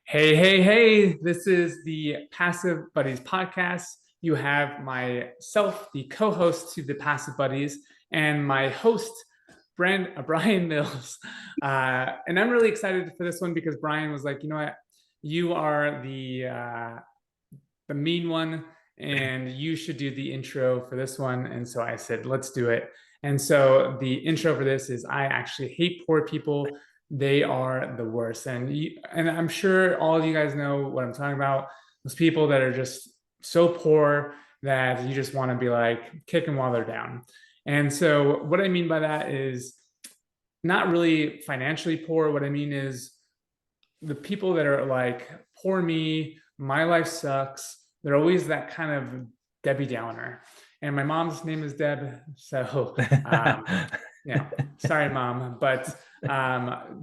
Hey, hey, hey, this is the Passive Buddies podcast. You have myself, the co host to the Passive Buddies, and my host, Brian Mills. And I'm really excited for this one because Brian was like, you know what? You are the mean one, and you should do the intro for this one. And so I said, let's do it. And so the intro for this is I actually hate poor people. They are the worst. And I'm sure all of you guys know what I'm talking about. Those people that are just so poor that you just want to be like kick them while they're down. And so what I mean by that is not really financially poor. What I mean is the people that are like, poor me, my life sucks. They're always that kind of Debbie Downer. And my mom's name is Deb. So, sorry, mom, but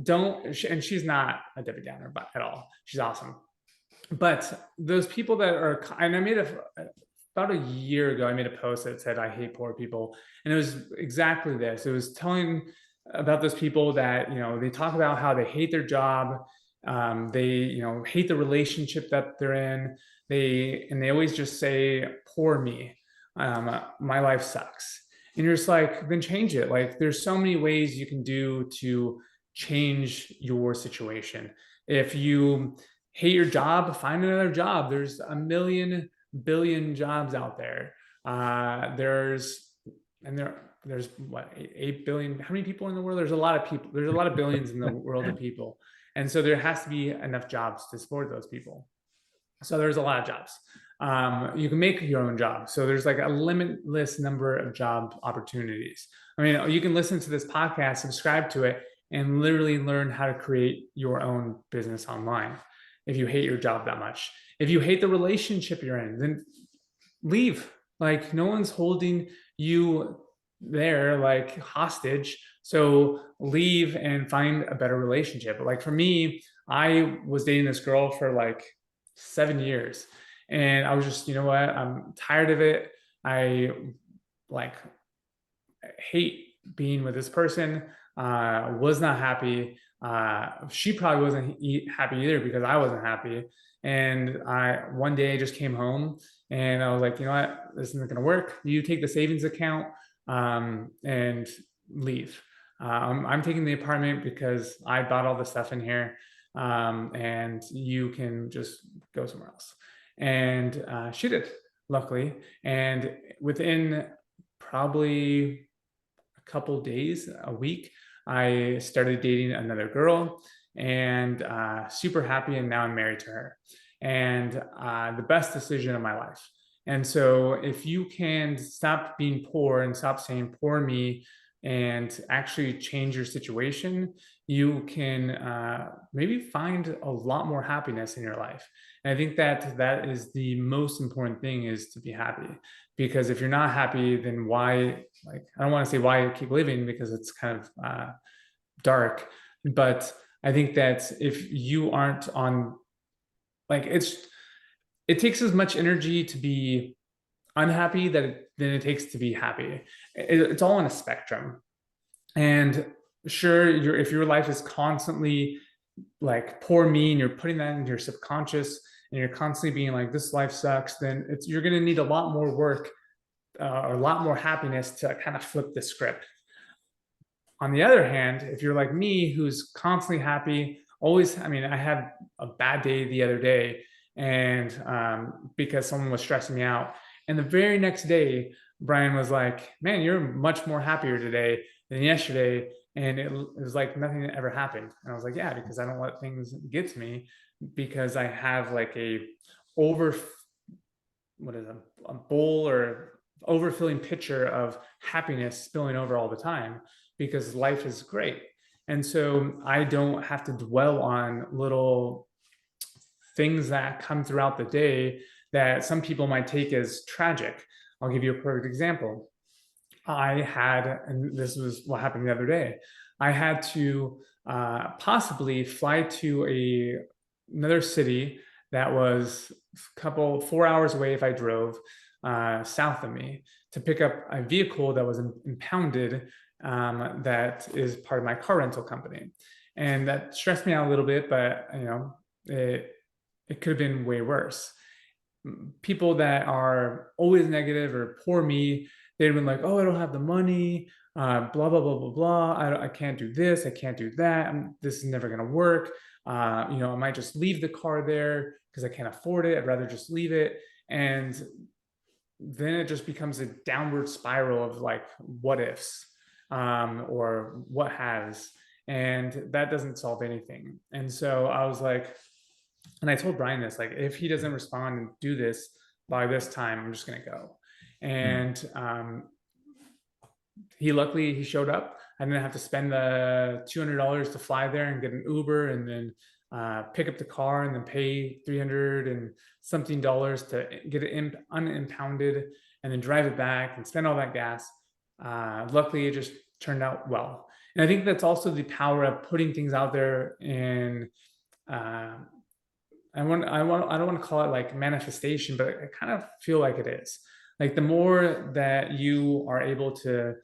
don't, and she's not a Debbie Downer but at all. She's awesome. But those people that are, and about a year ago, I made a post that said, I hate poor people. And it was exactly this. It was telling about those people that, they talk about how they hate their job. They, hate the relationship that they're in. They always just say, poor me. My life sucks. And you're just like, then change it. Like there's so many ways you can do to change your situation. If you hate your job, find another job. There's a million billion jobs out there. There's what, 8 billion. How many people in the world? There's a lot of people. There's a lot of billions in the world of people. And so there has to be enough jobs to support those people. So there's a lot of jobs. You can make your own job. So there's like a limitless number of job opportunities. I mean, you can listen to this podcast, subscribe to it, and literally learn how to create your own business online if you hate your job that much. If you hate the relationship you're in, then leave. Like no one's holding you there like hostage. So leave and find a better relationship. Like for me, I was dating this girl for like 7 years. And I was just, you know what? I'm tired of it. I like hate being with this person. Was not happy. She probably wasn't happy either because I wasn't happy. And one day I just came home and I was like, you know what? This isn't going to work. You take the savings account and leave. I'm taking the apartment because I bought all the stuff in here, and you can just go somewhere else. And she did, luckily. And within probably a couple days, a week, I started dating another girl and super happy. And now I'm married to her. And the best decision of my life. And so if you can stop being poor and stop saying poor me and actually change your situation, you can maybe find a lot more happiness in your life. And I think that that is the most important thing, is to be happy. Because if you're not happy, then why, like, I don't want to say why keep living because it's kind of dark, but I think that if you aren't on, like, it takes as much energy to be unhappy than it takes to be happy. It's all on a spectrum. And sure, if your life is constantly like poor me and you're putting that into your subconscious and you're constantly being like this life sucks, then you're going to need a lot more work or a lot more happiness to kind of flip the script. On the other hand, if you're like me, who's constantly happy, always, I mean, I had a bad day the other day, and because someone was stressing me out. And the very next day, Brian was like, man, you're much more happier today than yesterday. And it was like nothing ever happened. And I was like, yeah, because I don't let things get to me, because I have like what is a bowl or overfilling pitcher of happiness spilling over all the time, because life is great. And so I don't have to dwell on little things that come throughout the day that some people might take as tragic. I'll give you a perfect example. And this was what happened the other day, I had to possibly fly to another city that was 4 hours away if I drove south of me, to pick up a vehicle that was impounded, that is part of my car rental company. And that stressed me out a little bit, but it could have been way worse. People that are always negative, or poor me, they've been like, oh, I don't have the money, blah blah blah blah blah. I can't do this, I can't do that. This is never gonna work. I might just leave the car there because I can't afford it. I'd rather just leave it. And then it just becomes a downward spiral of like what ifs, or what has, and that doesn't solve anything. And so I was like, and I told Brian this, like, if he doesn't respond and do this by this time, I'm just gonna go. And he showed up. I didn't have to spend the $200 to fly there and get an Uber, and then pick up the car, and then pay 300 and something dollars to get it unimpounded, and then drive it back and spend all that gas. Luckily, it just turned out well. And I think that's also the power of putting things out there. In I don't want to call it like manifestation, but I kind of feel like it is. Like the more that you are able to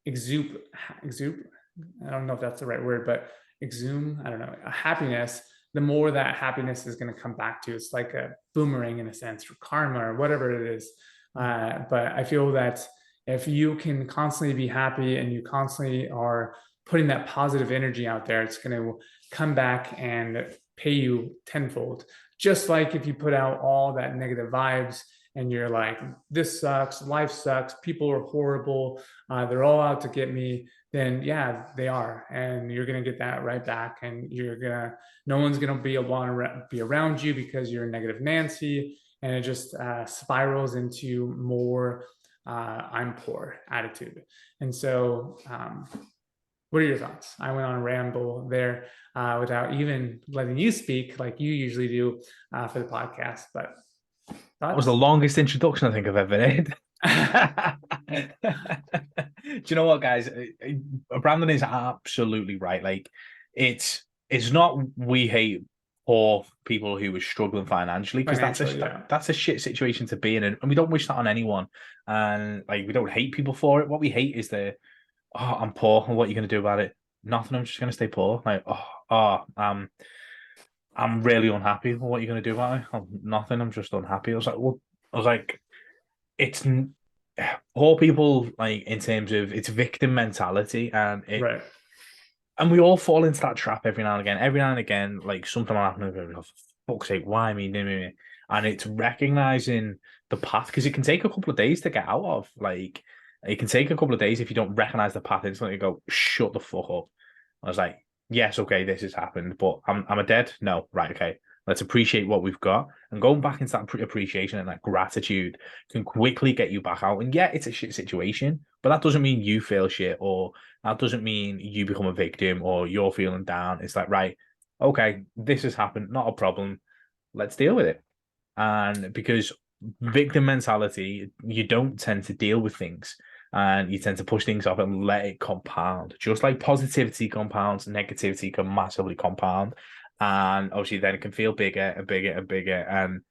exude, I don't know if that's the right word, but exhume, I don't know, a happiness, the more that happiness is going to come back to you. It's like a boomerang in a sense, or karma, or whatever it is. But I feel that if you can constantly be happy, and you constantly are putting that positive energy out there, it's going to come back and pay you tenfold. Just like if you put out all that negative vibes, and you're like, this sucks, life sucks, people are horrible, they're all out to get me, then yeah, they are. And you're going to get that right back. And no one's going to want to be around you because you're a negative Nancy. And it just spirals into more I'm poor attitude. And so, what are your thoughts? I went on a ramble there without even letting you speak like you usually do for the podcast. But That was thoughts? the longest introduction I think I've ever made. Do you know what, guys? Brandon is absolutely right. Like, it's not we hate poor people who are struggling financially, because Financially, yeah. that's a shit situation to be in, and we don't wish that on anyone. And like, we don't hate people for it. What we hate is I'm poor, and what are you going to do about it? Nothing. I'm just going to stay poor. Like, I'm really unhappy. What are you going to do about it? Nothing. I'm just unhappy. I was like, it's poor people, like, in terms of its victim mentality, Right. and we all fall into that trap every now and again. Every now and again, like, something will happen. For fuck's sake, why me? And it's recognizing the path, because it can take a couple of days to get out of. Like, it can take a couple of days if you don't recognize the path instantly. You go, shut the fuck up. I was like, yes, okay, this has happened, but am I dead? No, right, okay. Let's appreciate what we've got, and going back into that appreciation and that gratitude can quickly get you back out. And yeah, it's a shit situation, but that doesn't mean you feel shit, or that doesn't mean you become a victim or you're feeling down. It's like, right, okay, this has happened, not a problem. Let's deal with it. And because victim mentality, you don't tend to deal with things, and you tend to push things off and let it compound. Just like positivity compounds, negativity can massively compound. And obviously then it can feel bigger and bigger and bigger. And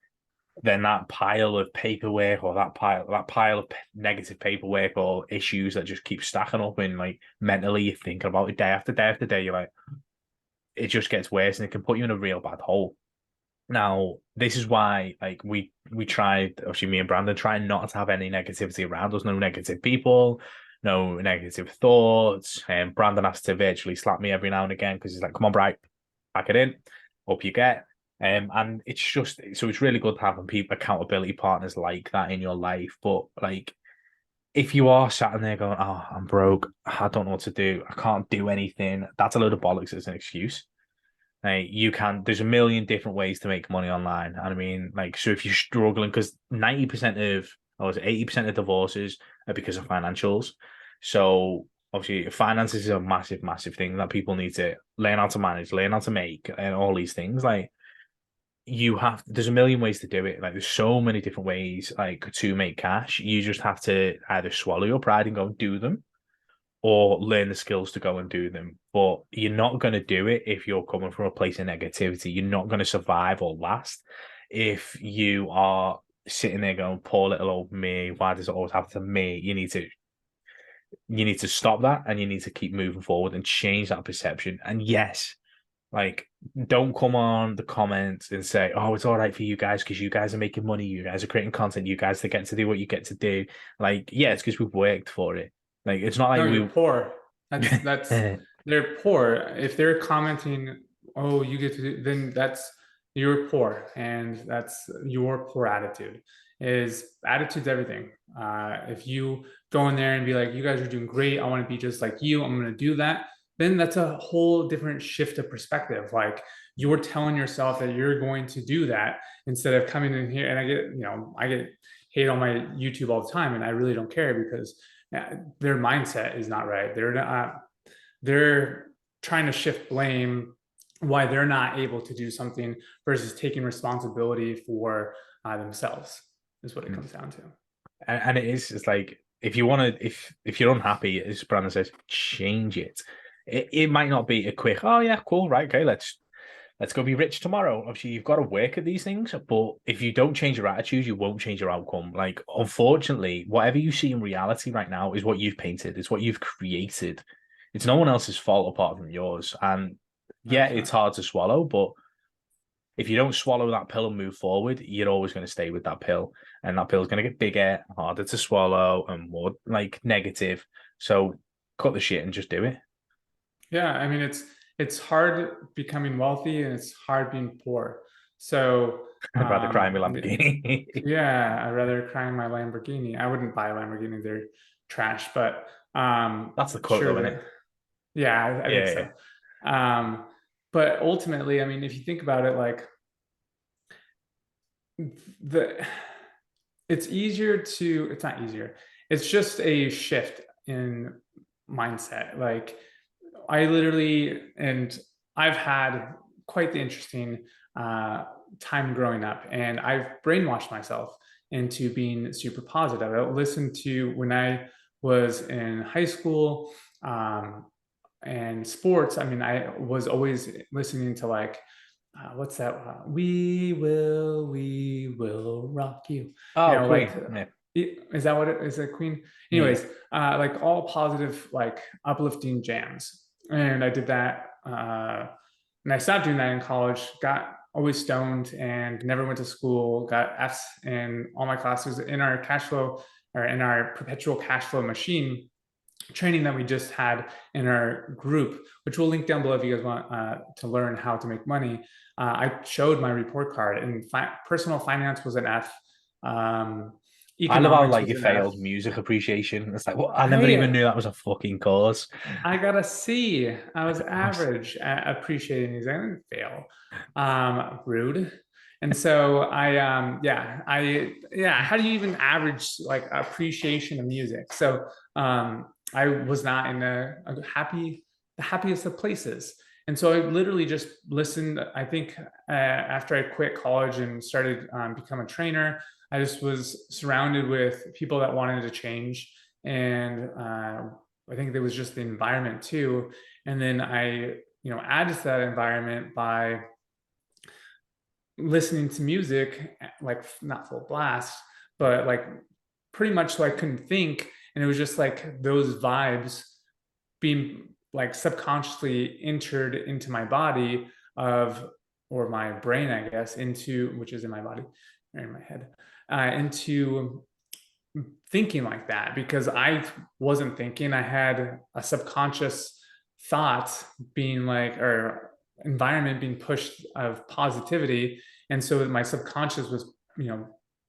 then that pile of paperwork, or that pile of negative paperwork or issues that just keep stacking up, and like mentally you're thinking about it day after day after day, you're like, it just gets worse, and it can put you in a real bad hole. Now, this is why, like, we tried, obviously me and Brandon, trying not to have any negativity around us, no negative people, no negative thoughts. And Brandon has to virtually slap me every now and again, because he's like, come on, Bright, pack it in, up you get. And it's just, so it's really good having people, accountability partners like that in your life. But like, if you are sat in there going, oh, I'm broke, I don't know what to do, I can't do anything, that's a load of bollocks as an excuse. There's a million different ways to make money online. And I mean, like, so if you're struggling, because 80% of divorces are because of financials. So obviously finances is a massive, massive thing that people need to learn how to manage, learn how to make, and all these things. Like, there's a million ways to do it. Like, there's so many different ways, like, to make cash. You just have to either swallow your pride and go and do them, or learn the skills to go and do them. But you're not going to do it if you're coming from a place of negativity. You're not going to survive or last if you are sitting there going, poor little old me, why does it always happen to me? You need to stop that, and you need to keep moving forward and change that perception. And yes, Like, don't come on the comments and say, "Oh, it's all right for you guys because you guys are making money, you guys are creating content, you guys are getting to do what you get to do." Like, yeah, it's because we've worked for it. Like, it's not No, like you're we. poor. That's they're poor. If they're commenting, oh, you get to do, then that's you're poor, and that's your poor attitude. Is attitude's everything. If you go in there and be like, you guys are doing great, I want to be just like you, I'm going to do that. Then that's a whole different shift of perspective. Like you're telling yourself that you're going to do that instead of coming in here. And I get hate on my YouTube all the time, and I really don't care because their mindset is not right. They're trying to shift blame why they're not able to do something versus taking responsibility for themselves is what it comes down to. And it is, it's like, if you want to, if you're unhappy, as Brandon says, change it. It might not be a quick, oh yeah, cool, right, okay, let's go be rich tomorrow. Obviously, you've got to work at these things, but if you don't change your attitude, you won't change your outcome. Like, unfortunately, whatever you see in reality right now is what you've painted, it's what you've created. It's no one else's fault apart from yours. And yeah, That's right. it's hard to swallow, but if you don't swallow that pill and move forward, you're always going to stay with that pill. And that pill is going to get bigger, harder to swallow, and more like negative. So cut the shit and just do it. Yeah, I mean it's hard becoming wealthy and it's hard being poor. So I'd rather cry in my Lamborghini. yeah, I'd rather cry in my Lamborghini. I wouldn't buy a Lamborghini; they're trash. But That's the quote, sure though, isn't that it? yeah, I think Yeah. so. Um, but ultimately, I mean, if you think about it, like the it's easier to it's not easier. It's just a shift in mindset. Like I literally, and I've had quite the interesting uh, time growing up, and I've brainwashed myself into being super positive. I listened to when I was in high school and sports. I mean, I was always listening to like, what's that? We will rock you. You Oh, know, like, Queen. Yeah. is that what it is? A Queen? Yeah. Anyways, like all positive, like uplifting jams, and I did that. And I stopped doing that in college. Got always stoned and never went to school. Got Fs in all my classes in our cash flow or in our perpetual cash flow machine training that we just had in our group, which we'll link down below if you guys want to learn how to make money. I showed my report card, and personal finance was an F. Um, I love how Economics like was you an F. failed music appreciation. It's like, well, I never even Hey, knew that was a fucking course. I got a C. I was Nice. average at appreciating these. I didn't fail. Rude. And so how do you even average like appreciation of music? So I was not in the happiest of places. And so I literally just listened. I think after I quit college and started become a trainer, I just was surrounded with people that wanted to change, and I think there was just the environment too. And then added to that environment by listening to music, like not full blast, but like pretty much so I couldn't think. And it was just like those vibes being like subconsciously entered into my body of, or my brain, I guess, into, which is in my body or in my head, into thinking like that because I wasn't thinking. I had a subconscious thought being like, or environment being pushed of positivity. And so my subconscious was,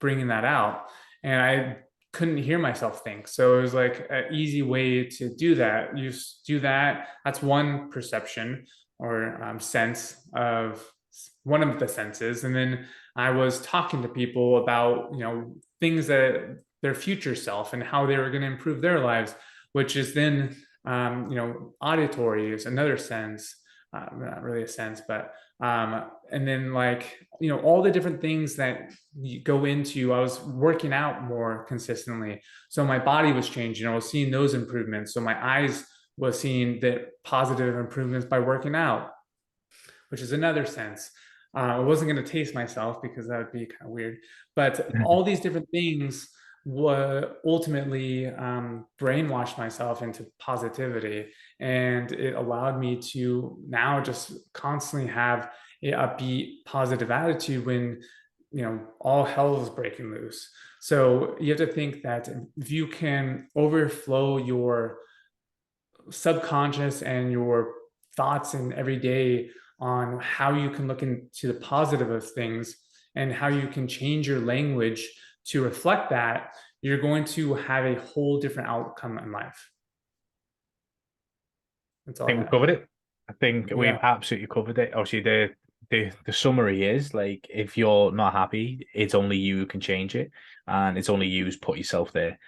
bringing that out. And I couldn't hear myself think. So it was like an easy way to do that. You do that. That's one perception or sense of one of the senses. And then I was talking to people about, things that their future self and how they were going to improve their lives, which is then, auditory is another sense, not really a sense, but, and then like, all the different things that you go into, I was working out more consistently. So my body was changing. I was seeing those improvements. So my eyes was seeing the positive improvements by working out, which is another sense. I wasn't going to taste myself because that would be kind of weird. But all these different things ultimately brainwashed myself into positivity, and it allowed me to now just constantly have a upbeat, positive attitude when all hell is breaking loose. So you have to think that if you can overflow your subconscious and your thoughts in every day on how you can look into the positive of things and how you can change your language to reflect that, you're going to have a whole different outcome in life. That's I all I think we have. covered it. I think we've Yeah. absolutely covered it. Obviously, the summary is like, if you're not happy, it's only you who can change it, and it's only you who's put yourself there.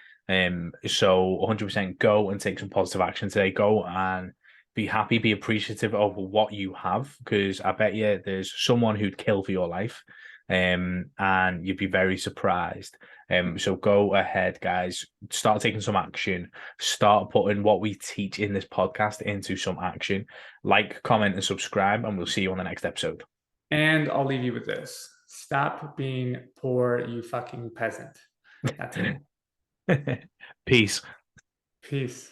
So 100% go and take some positive action today. Go and be happy, be appreciative of what you have, because I bet you there's someone who'd kill for your life, and you'd be very surprised. So go ahead, guys, start taking some action, start putting what we teach in this podcast into some action. Like, comment, and subscribe, and we'll see you on the next episode. And I'll leave you with this: stop being poor, you fucking peasant. That's it. Peace. Peace.